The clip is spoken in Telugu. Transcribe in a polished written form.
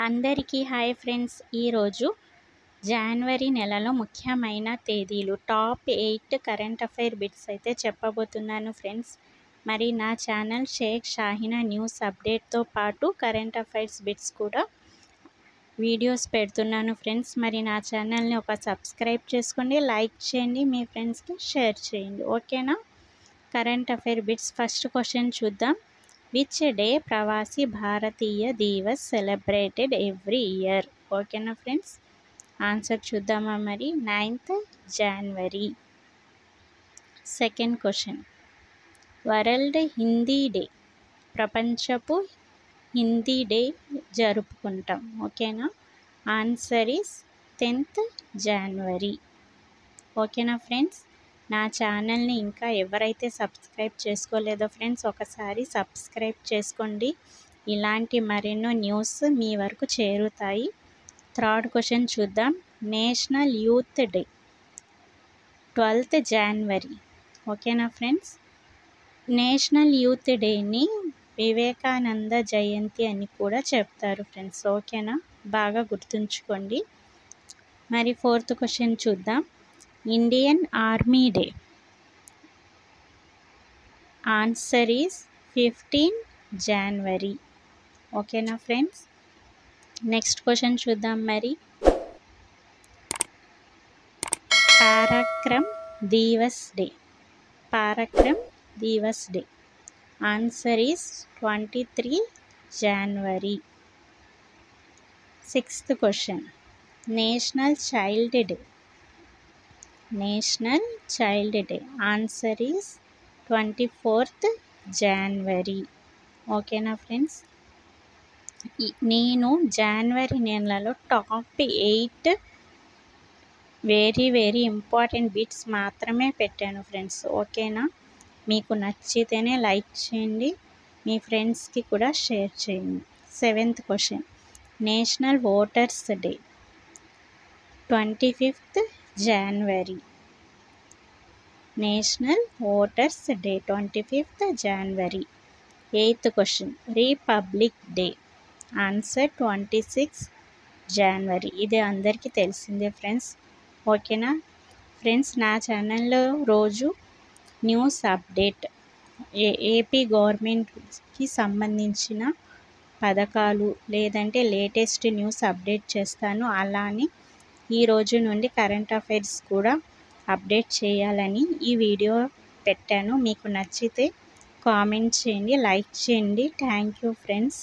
అందరికీ హాయ్ ఫ్రెండ్స్. ఈరోజు జనవరి నెలలో ముఖ్యమైన తేదీలు టాప్ 8 కరెంట్ అఫైర్ బిట్స్ అయితే చెప్పబోతున్నాను ఫ్రెండ్స్. మరి నా ఛానల్ షేక్ షాహినా న్యూస్ అప్డేట్తో పాటు కరెంట్ అఫైర్స్ బిట్స్ కూడా వీడియోస్ పెడుతున్నాను ఫ్రెండ్స్. మరి నా ఛానల్ని ఒక సబ్స్క్రైబ్ చేసుకోండి, లైక్ చేయండి, మీ ఫ్రెండ్స్కి షేర్ చేయండి, ఓకేనా? Current affair bits first question చూద్దాం. Which day Pravasi Bharatiya Divas celebrated every year? ఓకేనా ఫ్రెండ్స్, ఆన్సర్ చూద్దామా? మరి 9th జనవరి. Second question, world Hindi day, ప్రపంచపు హిందీ డే జరుపుకుంటాం, ఓకేనా? ఆన్సర్ ఈస్ 10th జనవరి. ఓకేనా ఫ్రెండ్స్, నా ఛానల్ని ఇంకా ఎవరైతే సబ్స్క్రైబ్ చేసుకోలేదో ఫ్రెండ్స్ ఒకసారి సబ్స్క్రైబ్ చేసుకోండి. ఇలాంటి మరెన్నో న్యూస్ మీ వరకు చేరుతాయి. థర్డ్ క్వశ్చన్ చూద్దాం. నేషనల్ యూత్ డే 12th జనవరి. ఓకేనా ఫ్రెండ్స్, నేషనల్ యూత్ డేని వివేకానంద జయంతి అని కూడా చెప్తారు ఫ్రెండ్స్, ఓకేనా? బాగా గుర్తుంచుకోండి. మరి ఫోర్త్ క్వశ్చన్ చూద్దాం. Indian army day, answer is 15 January. ఓకేనా ఫ్రెండ్స్, నెక్స్ట్ క్వశ్చన్ చూద్దాం. మరి Parakram Diwas day, Parakram Diwas day, answer is 23 January. Sixth question, national child day, national child day, answer is 24th January. ఓకేనా ఫ్రెండ్స్, నేను జనవరి నెలలో టాప్ 8 వెరీ ఇంపార్టెంట్ బిట్స్ మాత్రమే పెట్టాను ఫ్రెండ్స్, ఓకేనా? మీకు నచ్చితేనే లైక్ చేయండి, మీ ఫ్రెండ్స్కి కూడా షేర్ చేయండి. Seventh question, national voters day 25th జనవరి, నేషనల్ ఓటర్స్ డే 25th జనవరి. Eighth question, republic day, answer 26 జనవరి. ఇది అందరికీ తెలిసిందే ఫ్రెండ్స్, ఓకేనా ఫ్రెండ్స్? నా ఛానల్లో రోజు న్యూస్ అప్డేట్, ఏపీ గవర్నమెంట్కి సంబంధించిన పథకాలు లేదంటే లేటెస్ట్ న్యూస్ అప్డేట్ చేస్తాను. అలానే ఈ రోజు నుండి కరెంట్ అఫైర్స్ కూడా అప్డేట్ చేయాలని ఈ వీడియో పెట్టాను. మీకు నచ్చితే కామెంట్ చేయండి, లైక్ చేయండి. Thank you friends.